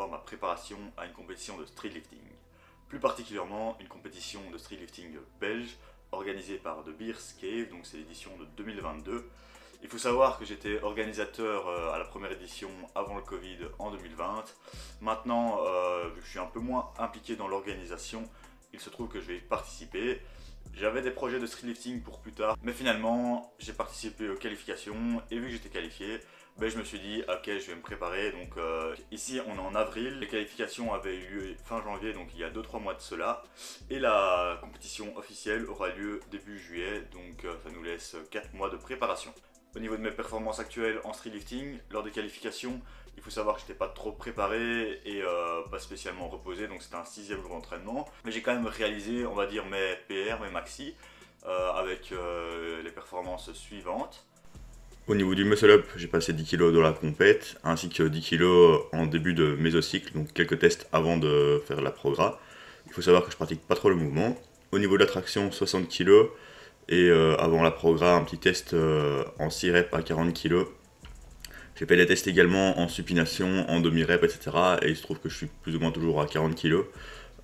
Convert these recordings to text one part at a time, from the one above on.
voir ma préparation à une compétition de streetlifting. Plus particulièrement une compétition de streetlifting belge organisée par The Beers Cave, donc c'est l'édition de 2022. Il faut savoir que j'étais organisateur à la première édition avant le Covid en 2020. Maintenant, vu que je suis un peu moins impliqué dans l'organisation, il se trouve que je vais y participer. J'avais des projets de streetlifting pour plus tard, mais finalement j'ai participé aux qualifications et vu que j'étais qualifié, je me suis dit ok, je vais me préparer. Donc ici on est en avril, les qualifications avaient eu lieu fin janvier, donc il y a 2-3 mois de cela, et la compétition officielle aura lieu début juillet, donc ça nous laisse 4 mois de préparation. Au niveau de mes performances actuelles en streetlifting, lors des qualifications, il faut savoir que je n'étais pas trop préparé et pas spécialement reposé, donc c'était un 6e jour d'entraînement. Mais j'ai quand même réalisé, on va dire, mes PR, mes maxi, avec les performances suivantes. Au niveau du muscle-up, j'ai passé 10 kg dans la compète, ainsi que 10 kg en début de mésocycle, donc quelques tests avant de faire la progra. Il faut savoir que je pratique pas trop le mouvement. Au niveau de la traction, 60 kg. Et avant la progra, un petit test en 6 reps à 40 kg. J'ai fait des tests également en supination, en demi-rep, etc. Et il se trouve que je suis plus ou moins toujours à 40 kg.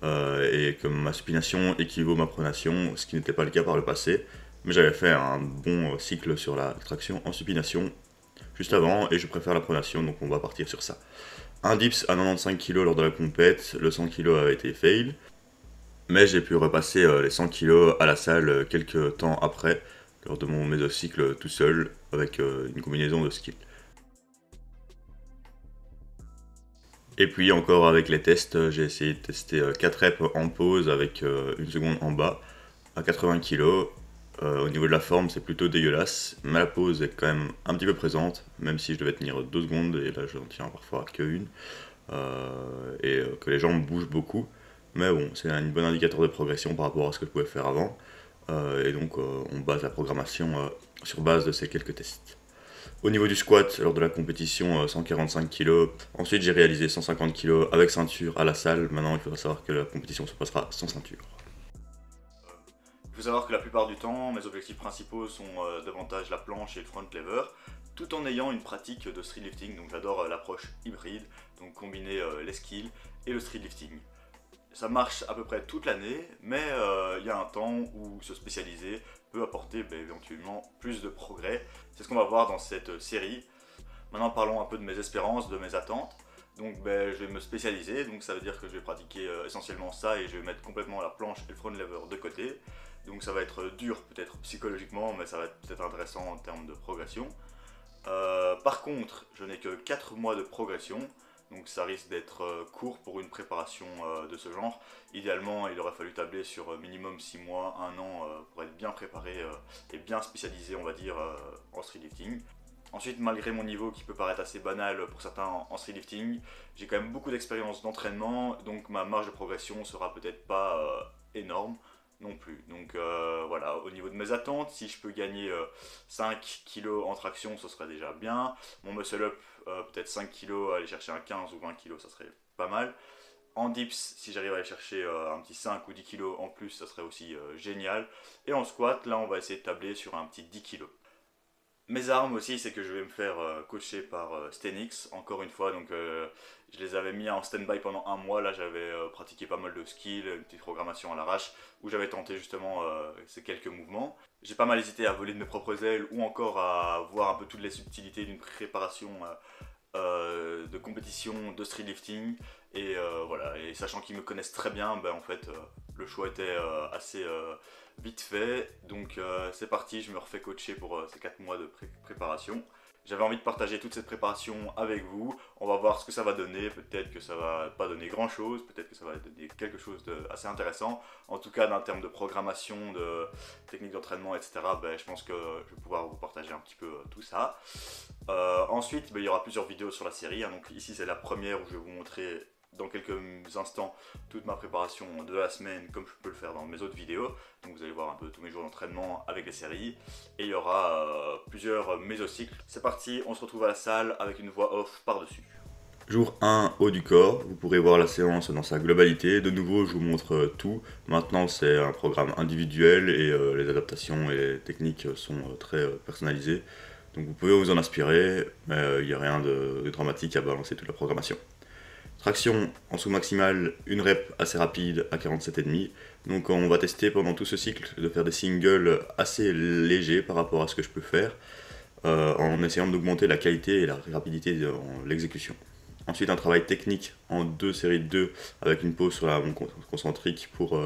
Et que ma supination équivaut à ma pronation, ce qui n'était pas le cas par le passé. Mais j'avais fait un bon cycle sur la traction en supination juste avant, et je préfère la pronation, donc on va partir sur ça. Un dips à 95 kg lors de la compète, le 100 kg avait été fail. Mais j'ai pu repasser les 100 kg à la salle quelques temps après, lors de mon mésocycle tout seul, avec une combinaison de skills. Et puis encore avec les tests, j'ai essayé de tester 4 reps en pause avec une seconde en bas, à 80 kg. Au niveau de la forme, c'est plutôt dégueulasse, mais la pause est quand même un petit peu présente, même si je devais tenir 2 secondes, et là je n'en tiens parfois qu'une, et que les jambes bougent beaucoup. Mais bon, c'est un bon indicateur de progression par rapport à ce que je pouvais faire avant. Et donc on base la programmation sur base de ces quelques tests. Au niveau du squat, lors de la compétition, 145 kg. Ensuite j'ai réalisé 150 kg avec ceinture à la salle. Maintenant il faudra savoir que la compétition se passera sans ceinture. Il faut savoir que la plupart du temps, mes objectifs principaux sont davantage la planche et le front lever, tout en ayant une pratique de streetlifting. Donc j'adore l'approche hybride, donc combiner les skills et le streetlifting. Ça marche à peu près toute l'année, mais il y a un temps où se spécialiser peut apporter éventuellement plus de progrès. C'est ce qu'on va voir dans cette série. Maintenant parlons un peu de mes espérances, de mes attentes. Donc je vais me spécialiser, donc ça veut dire que je vais pratiquer essentiellement ça et je vais mettre complètement la planche et le front lever de côté. Donc ça va être dur peut-être psychologiquement, mais ça va être peut-être intéressant en termes de progression. Par contre, je n'ai que 4 mois de progression. Donc ça risque d'être court pour une préparation de ce genre. Idéalement, il aurait fallu tabler sur minimum 6 mois, 1 an pour être bien préparé et bien spécialisé, on va dire, en streetlifting. Ensuite, malgré mon niveau qui peut paraître assez banal pour certains en streetlifting, j'ai quand même beaucoup d'expérience d'entraînement, donc ma marge de progression sera peut-être pas énorme non plus. Donc voilà, au niveau de mes attentes, si je peux gagner 5 kg en traction, ce serait déjà bien. Mon muscle up, peut-être 5 kg, aller chercher un 15 ou 20 kg, ça serait pas mal. En dips, si j'arrive à aller chercher un petit 5 ou 10 kg en plus, ça serait aussi génial. Et en squat, là on va essayer de tabler sur un petit 10 kg. Mes armes aussi, c'est que je vais me faire coacher par Stenix, encore une fois, donc je les avais mis en stand-by pendant 1 mois, là j'avais pratiqué pas mal de skills, une petite programmation à l'arrache, où j'avais tenté justement ces quelques mouvements. J'ai pas mal hésité à voler de mes propres ailes, ou encore à voir un peu toutes les subtilités d'une préparation de compétition de streetlifting, et voilà, et sachant qu'ils me connaissent très bien, en fait le choix était assez vite fait, donc c'est parti, je me refais coacher pour ces 4 mois de préparation. J'avais envie de partager toute cette préparation avec vous, on va voir ce que ça va donner, peut-être que ça va pas donner grand chose, peut-être que ça va donner quelque chose d'assez intéressant. En tout cas, d'un terme de programmation, de technique d'entraînement, etc., je pense que je vais pouvoir vous partager un petit peu tout ça. Ensuite, il y aura plusieurs vidéos sur la série, donc ici c'est la première où je vais vous montrer dans quelques instants toute ma préparation de la semaine comme je peux le faire dans mes autres vidéos. Donc vous allez voir un peu tous mes jours d'entraînement avec les séries. Et il y aura plusieurs mésocycles. C'est parti, on se retrouve à la salle avec une voix off par-dessus. Jour 1, haut du corps, vous pourrez voir la séance dans sa globalité. De nouveau, je vous montre tout. Maintenant, c'est un programme individuel et les adaptations et les techniques sont très personnalisées. Donc vous pouvez vous en inspirer, mais il n'y a rien de dramatique à balancer toute la programmation. Traction en sous maximal, une rep assez rapide à 47,5. Donc on va tester pendant tout ce cycle de faire des singles assez légers par rapport à ce que je peux faire, en essayant d'augmenter la qualité et la rapidité de l'exécution. Ensuite un travail technique en 2 séries de 2 avec une pause sur la concentrique pour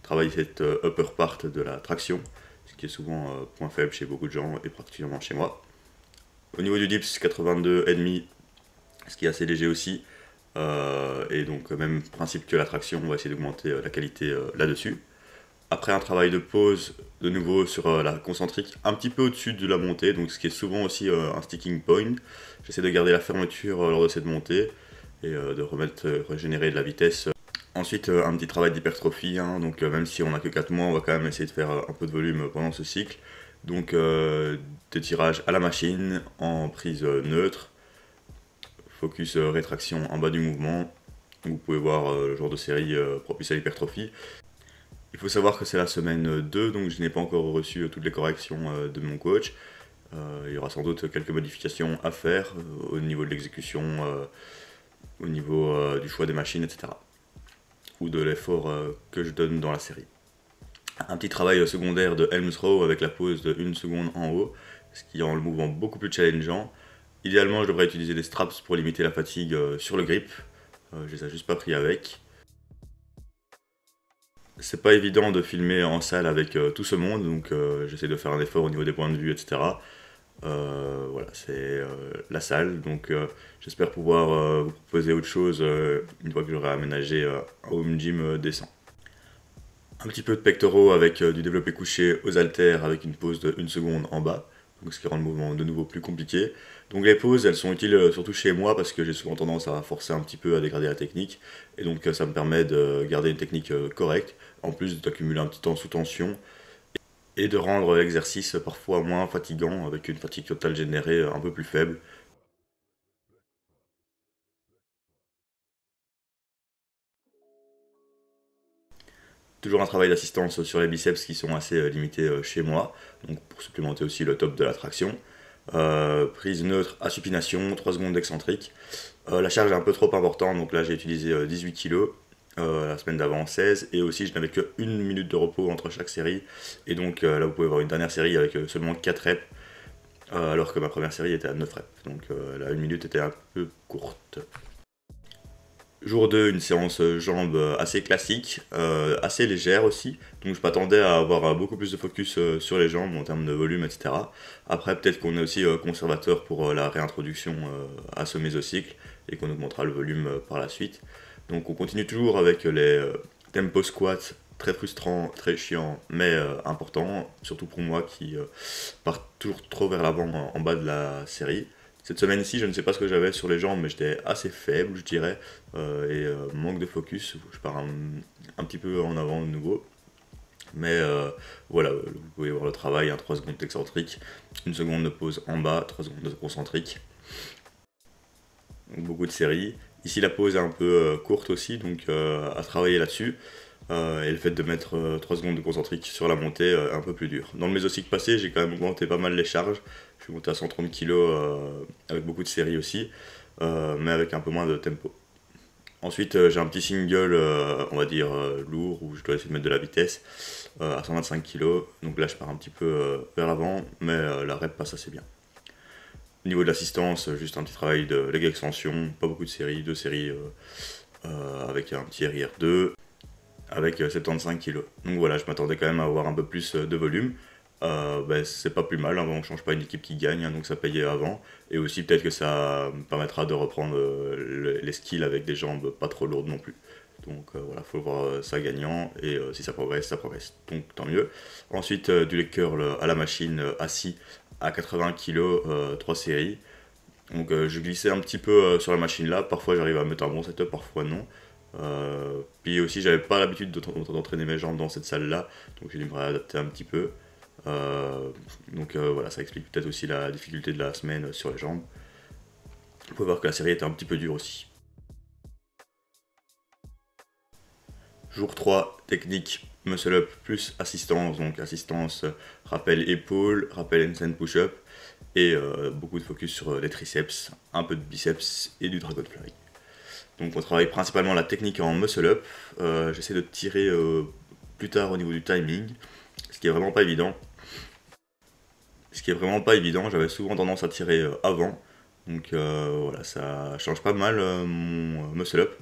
travailler cette upper part de la traction, ce qui est souvent point faible chez beaucoup de gens et particulièrement chez moi. Au niveau du dips, 82,5, ce qui est assez léger aussi. Et donc même principe que la traction, on va essayer d'augmenter la qualité là-dessus. Après un travail de pause, de nouveau sur la concentrique, un petit peu au-dessus de la montée, donc ce qui est souvent aussi un sticking point. J'essaie de garder la fermeture lors de cette montée et de régénérer de la vitesse. Ensuite un petit travail d'hypertrophie, hein, donc même si on n'a que 4 mois, on va quand même essayer de faire un peu de volume pendant ce cycle. Donc des tirages à la machine, en prise neutre, focus rétraction en bas du mouvement. Vous pouvez voir le genre de série propice à l'hypertrophie. Il faut savoir que c'est la semaine 2, donc je n'ai pas encore reçu toutes les corrections de mon coach. Il y aura sans doute quelques modifications à faire au niveau de l'exécution, au niveau du choix des machines, etc. Ou de l'effort que je donne dans la série. Un petit travail secondaire de Helm's Row avec la pause de 1 seconde en haut, ce qui rend le mouvement beaucoup plus challengeant. Idéalement, je devrais utiliser des straps pour limiter la fatigue sur le grip. Je les ai juste pas pris avec. C'est pas évident de filmer en salle avec tout ce monde, donc j'essaie de faire un effort au niveau des points de vue, etc. Voilà, c'est la salle, donc j'espère pouvoir vous proposer autre chose une fois que j'aurai aménagé un home gym décent. Un petit peu de pectoraux avec du développé couché aux haltères avec une pause de 1 seconde en bas, donc ce qui rend le mouvement de nouveau plus compliqué. Donc les pauses, elles sont utiles surtout chez moi parce que j'ai souvent tendance à forcer un petit peu à dégrader la technique, et donc ça me permet de garder une technique correcte, en plus d'accumuler un petit temps sous tension, et de rendre l'exercice parfois moins fatigant avec une fatigue totale générée un peu plus faible. Toujours un travail d'assistance sur les biceps qui sont assez limités chez moi, donc pour supplémenter aussi le top de la traction. Prise neutre à supination, 3 secondes d'excentrique. La charge est un peu trop importante, donc là j'ai utilisé 18 kg. La semaine d'avant 16, et aussi je n'avais que 1 minute de repos entre chaque série, et donc là vous pouvez voir une dernière série avec seulement 4 reps, alors que ma première série était à 9 reps, donc la 1 minute était un peu courte. Jour 2, une séance jambes assez classique, assez légère aussi, donc je m'attendais à avoir beaucoup plus de focus sur les jambes en termes de volume, etc. Après peut-être qu'on est aussi conservateur pour la réintroduction à ce mésocycle, et qu'on augmentera le volume par la suite. Donc on continue toujours avec les tempo squats, très frustrants, très chiants, mais importants, surtout pour moi qui part toujours trop vers l'avant en bas de la série. Cette semaine-ci, je ne sais pas ce que j'avais sur les jambes, mais j'étais assez faible, je dirais, et manque de focus. Je pars un petit peu en avant de nouveau. Mais voilà, vous pouvez voir le travail, 3 secondes d'excentrique, 1 seconde de pause en bas, 3 secondes de concentrique. Donc beaucoup de séries. Ici la pause est un peu courte aussi, donc à travailler là-dessus. Et le fait de mettre 3 secondes de concentrique sur la montée est un peu plus dur. Dans le mésocycle passé, j'ai quand même augmenté pas mal les charges. Je suis monté à 130 kg avec beaucoup de séries aussi, mais avec un peu moins de tempo. Ensuite, j'ai un petit single, on va dire lourd, où je dois essayer de mettre de la vitesse à 125 kg. Donc là, je pars un petit peu vers l'avant, mais la rep passe assez bien. Au niveau de l'assistance, juste un petit travail de leg extension, pas beaucoup de séries, 2 séries avec un petit RIR2, avec 75 kg. Donc voilà, je m'attendais quand même à avoir un peu plus de volume. C'est pas plus mal, hein, on change pas une équipe qui gagne, hein, donc ça payait avant. Et aussi peut-être que ça me permettra de reprendre les skills avec des jambes pas trop lourdes non plus. Donc voilà, faut voir ça gagnant, et si ça progresse, ça progresse. Donc tant mieux. Ensuite, du leg curl à la machine, assis à 80 kg, 3 séries. Donc je glissais un petit peu sur la machine là, parfois j'arrive à mettre un bon setup, parfois non. Puis aussi j'avais pas l'habitude d'entraîner mes jambes dans cette salle là, donc j'ai dû me réadapter un petit peu. Voilà, ça explique peut-être aussi la difficulté de la semaine sur les jambes. Vous pouvez voir que la série était un petit peu dure aussi. Jour 3, technique muscle up plus assistance, donc assistance rappel épaule, rappel handstand push-up, et beaucoup de focus sur les triceps, un peu de biceps et du dragonfly. Donc on travaille principalement la technique en muscle up. J'essaie de tirer plus tard au niveau du timing, ce qui est vraiment pas évident. J'avais souvent tendance à tirer avant. Donc voilà, ça change pas mal mon muscle up.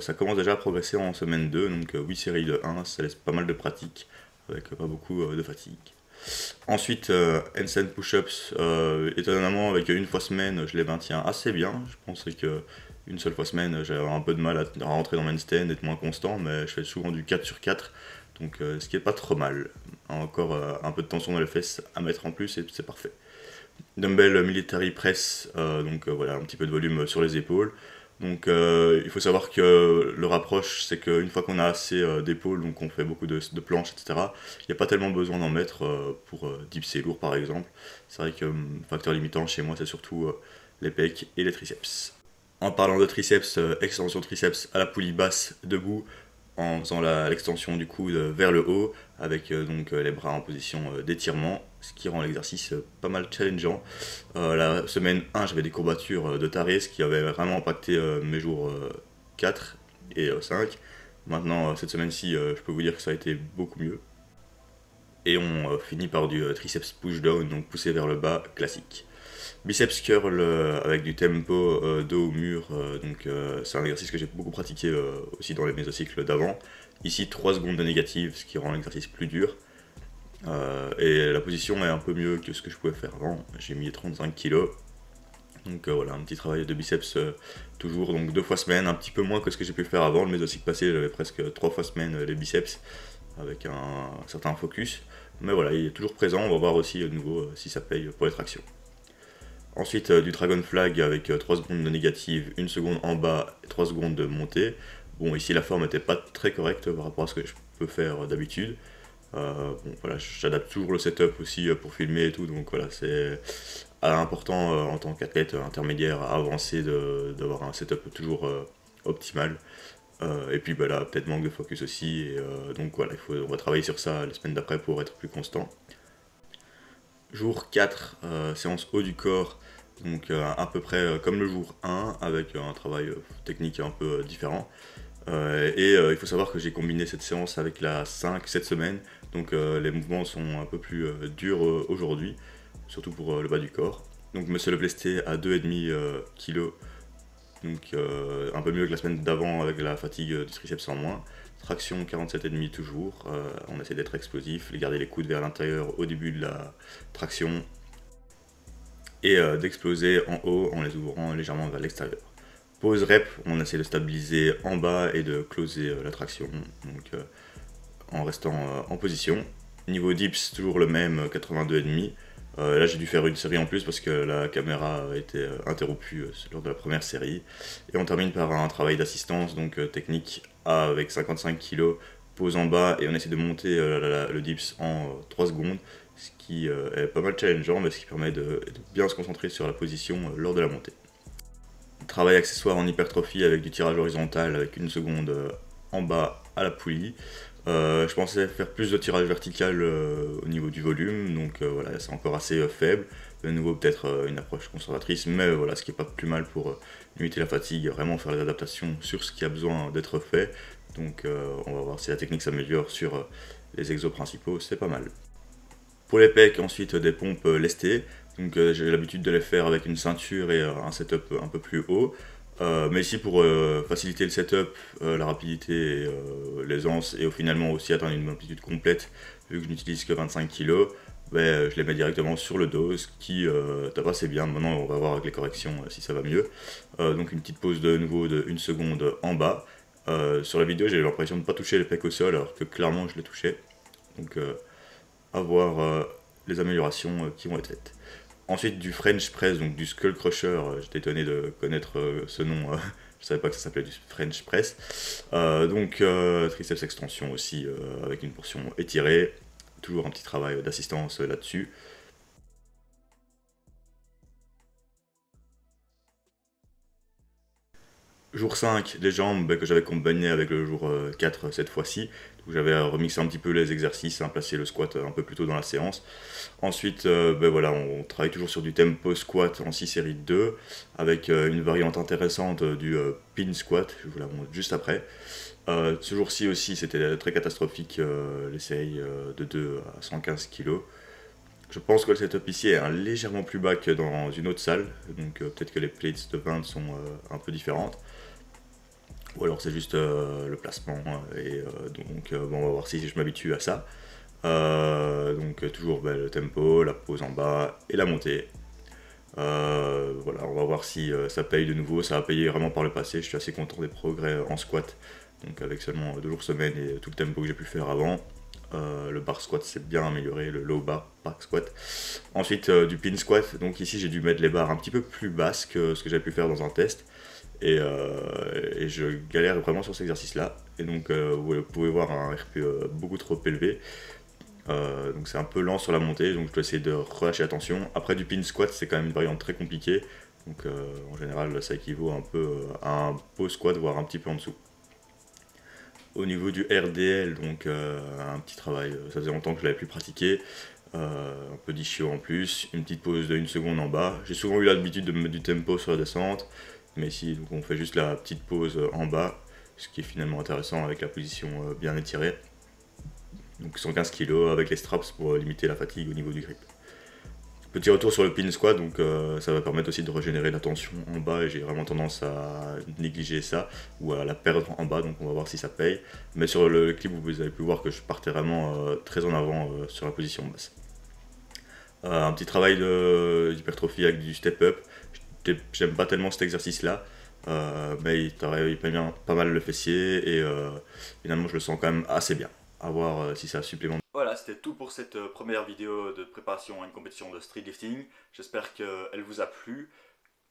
Ça commence déjà à progresser en semaine 2, donc 8 séries de 1, ça laisse pas mal de pratique, avec pas beaucoup de fatigue. Ensuite, handstand push-ups, étonnamment avec une fois semaine, je les maintiens assez bien. Je pensais que une seule fois semaine, j'avais un peu de mal à rentrer dans le handstand, être moins constant, mais je fais souvent du 4 sur 4, donc ce qui est pas trop mal. Encore un peu de tension dans les fesses à mettre en plus et c'est parfait. Dumbbell military press, donc voilà, un petit peu de volume sur les épaules. Donc il faut savoir que le rapproche, c'est qu'une fois qu'on a assez d'épaules, donc on fait beaucoup de planches, etc., il n'y a pas tellement besoin d'en mettre pour dips et lourd par exemple. C'est vrai que facteur limitant chez moi, c'est surtout les pecs et les triceps. En parlant de triceps, extension triceps à la poulie basse debout, en faisant l'extension du coude vers le haut, avec donc les bras en position d'étirement, ce qui rend l'exercice pas mal challengeant. La semaine 1, j'avais des courbatures de taré, ce qui avait vraiment impacté mes jours 4 et 5. Maintenant, cette semaine-ci, je peux vous dire que ça a été beaucoup mieux. Et on finit par du triceps push-down, donc poussé vers le bas, classique. Biceps curl avec du tempo dos au mur, donc c'est un exercice que j'ai beaucoup pratiqué aussi dans les mésocycles d'avant. Ici 3 secondes de négative, ce qui rend l'exercice plus dur. Et la position est un peu mieux que ce que je pouvais faire avant. J'ai mis 35 kg. Donc voilà, un petit travail de biceps toujours, donc 2 fois semaine, un petit peu moins que ce que j'ai pu faire avant. Le mésocycle passé, j'avais presque 3 fois semaine les biceps avec un certain focus. Mais voilà, il est toujours présent, on va voir aussi de nouveau si ça paye pour les tractions. Ensuite, du Dragon Flag avec 3 secondes de négative, 1 seconde en bas, 3 secondes de montée. Bon, ici la forme n'était pas très correcte par rapport à ce que je peux faire d'habitude. Bon, voilà, j'adapte toujours le setup aussi pour filmer et tout, donc voilà, c'est important en tant qu'athlète intermédiaire avancé d'avoir un setup toujours optimal. Et puis bah, là, peut-être manque de focus aussi, et donc voilà, on va travailler sur ça les semaines d'après pour être plus constant. Jour 4, séance haut du corps, donc à peu près comme le jour 1, avec un travail technique un peu différent. Il faut savoir que j'ai combiné cette séance avec la 5 cette semaine, donc les mouvements sont un peu plus durs aujourd'hui, surtout pour le bas du corps. Donc muscle up lesté à 2,5 kg, donc un peu mieux que la semaine d'avant avec la fatigue du triceps en moins. Traction 47,5 toujours, on essaie d'être explosif, garder les coudes vers l'intérieur au début de la traction et d'exploser en haut en les ouvrant légèrement vers l'extérieur. Pause rep, on essaie de stabiliser en bas et de closer la traction, donc en restant en position. Niveau dips, toujours le même, 82,5. Là j'ai dû faire une série en plus parce que la caméra a été interrompue lors de la première série. Et on termine par un travail d'assistance, donc technique A avec 55 kg, pause en bas et on essaie de monter le dips en 3 secondes, ce qui est pas mal challengeant mais ce qui permet de bien se concentrer sur la position lors de la montée. Travail accessoire en hypertrophie avec du tirage horizontal avec 1 seconde en bas à la poulie. Je pensais faire plus de tirage vertical au niveau du volume, donc voilà, c'est encore assez faible. De nouveau, peut-être une approche conservatrice, mais voilà, ce qui est pas plus mal pour limiter la fatigue, vraiment faire les adaptations sur ce qui a besoin d'être fait. Donc on va voir si la technique s'améliore sur les exos principaux, c'est pas mal. Pour les pecs, ensuite des pompes lestées. Donc j'ai l'habitude de les faire avec une ceinture et un setup un peu plus haut. Mais ici pour faciliter le setup, la rapidité et l'aisance et finalement aussi atteindre une amplitude complète, vu que je n'utilise que 25 kg, je les mets directement sur le dos, ce qui tape assez bien. Maintenant on va voir avec les corrections si ça va mieux. Donc une petite pause de nouveau de 1 seconde en bas. Sur la vidéo j'ai l'impression de ne pas toucher les pecs au sol alors que clairement je les touchais. Donc à voir les améliorations qui vont être faites. Ensuite du French Press, donc du Skull Crusher, j'étais étonné de connaître ce nom, je savais pas que ça s'appelait du French Press. Donc triceps extension aussi avec une portion étirée, toujours un petit travail d'assistance là-dessus. Jour 5, les jambes que j'avais combiné avec le jour 4 cette fois-ci. J'avais remixé un petit peu les exercices, placé le squat un peu plus tôt dans la séance. Ensuite, voilà, on travaille toujours sur du tempo squat en 6 séries de 2, avec une variante intéressante du pin squat, je vous la montre juste après. Ce jour-ci aussi, c'était très catastrophique, les séries de 2 à 115 kg. Je pense que le setup ici est légèrement plus bas que dans une autre salle, donc peut-être que les plates de 20 sont un peu différentes. Ou alors c'est juste le placement, et bon, on va voir si je m'habitue à ça. Donc toujours le tempo, la pause en bas et la montée. Voilà, on va voir si ça paye de nouveau. Ça a payé vraiment par le passé. Je suis assez content des progrès en squat. Donc avec seulement 2 jours semaine et tout le tempo que j'ai pu faire avant. Le bar squat s'est bien amélioré, le low bar squat. Ensuite du pin squat. Donc ici j'ai dû mettre les barres un petit peu plus basses que ce que j'avais pu faire dans un test. Et je galère vraiment sur cet exercice là. Et donc vous pouvez voir un RPE beaucoup trop élevé. Donc c'est un peu lent sur la montée, donc je dois essayer de relâcher la tension. Après du pin squat, c'est quand même une variante très compliquée, donc en général ça équivaut un peu à un pause squat, voire un petit peu en dessous. Au niveau du RDL, donc un petit travail, ça faisait longtemps que je l'avais plus pratiqué, un peu d'ischio en plus, une petite pause de 1 seconde en bas. J'ai souvent eu l'habitude de mettre du tempo sur la descente, mais ici donc on fait juste la petite pause en bas, ce qui est finalement intéressant avec la position bien étirée. Donc 115 kg avec les straps pour limiter la fatigue au niveau du grip. Petit retour sur le pin squat, donc ça va permettre aussi de régénérer la tension en bas et j'ai vraiment tendance à négliger ça ou à la perdre en bas, donc on va voir si ça paye. Mais sur le clip vous avez pu voir que je partais vraiment très en avant sur la position basse. Un petit travail d'hypertrophie avec du step up. J'aime pas tellement cet exercice là, mais il travaille pas mal le fessier et finalement je le sens quand même assez bien. À voir si ça supplémente. Voilà, c'était tout pour cette première vidéo de préparation à une compétition de street lifting. J'espère qu'elle vous a plu.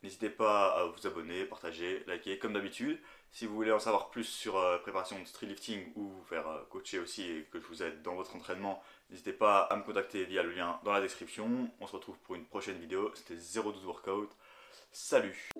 N'hésitez pas à vous abonner, partager, liker comme d'habitude. Si vous voulez en savoir plus sur préparation de street lifting ou vous faire coacher aussi et que je vous aide dans votre entraînement, n'hésitez pas à me contacter via le lien dans la description. On se retrouve pour une prochaine vidéo. C'était 012 Workout. Salut!